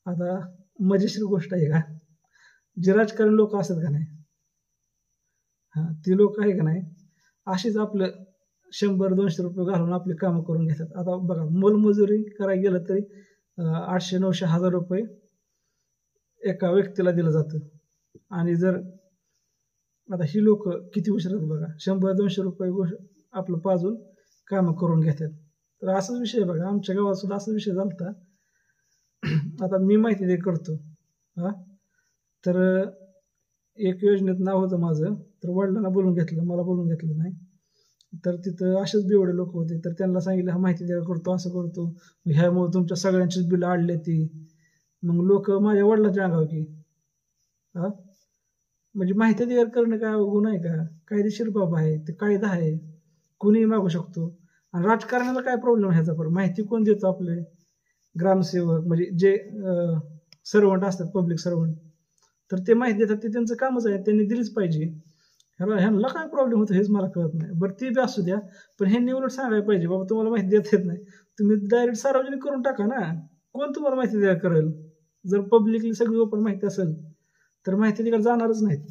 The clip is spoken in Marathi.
आता मजेशीर गोष्ट आहे का, जे राजकारण लोक असतात का नाही, हां ती लोक आहे का नाही अशीच आपलं 100-200 रुपये घालून आपली कामं करून घेतात. आता बघा मोलमजुरी करायला गेलं तरी 800-900-1000 रुपये एका व्यक्तीला दिलं जातं. आणि जर आता ही लोक किती हुशार आहेत बघा, 100-200 रुपये आपलं पाजून कामं करून घेतात. तर असाच विषय आहे बघा, आमच्या गावात सुद्धा असाच विषय झाला. आता मी माहिती दे करतो हां, तर एक योजनेत नाव होतं माझं, तर वडिलांना बोलून घेतलं, मला बोलून घेतलं नाही. तर तिथं असेच बेवडे लोक होते, तर त्यांना सांगितलं हा माहिती द्यायला करतो, असं करतो, ह्यामुळे तुमच्या सगळ्यांचीच बिलं आडले ती. मग लोक माझ्या वडिलांच्या अंगावर की हां, म्हणजे माहिती तयार करणं काय गुन्हा आहे का? कायदेशीर बाब आहे, ते कायदा आहे, कुणीही मागू शकतो. आणि राजकारणाला काय प्रॉब्लेम ह्याचा, पण माहिती कोण देतो? आपले ग्रामसेवक, म्हणजे जे सर्वंट असतात, पब्लिक सर्वंट, तर ते माहिती देतात, ते त्यांचं कामच आहे, त्यांनी दिलीच पाहिजे. ह्यांना काय प्रॉब्लेम होतो हेच मला कळत नाही. बरं ती बी असू द्या, पण ह्यांनी उलट सांगायला पाहिजे बाबा तुम्हाला माहिती देता येत नाही, तुम्ही डायरेक्ट सार्वजनिक करून टाका ना. कोण तुम्हाला माहिती द्यायला करेल? जर पब्लिकली सगळी ओपन माहिती असेल तर माहिती तिकडे जाणारच नाहीत.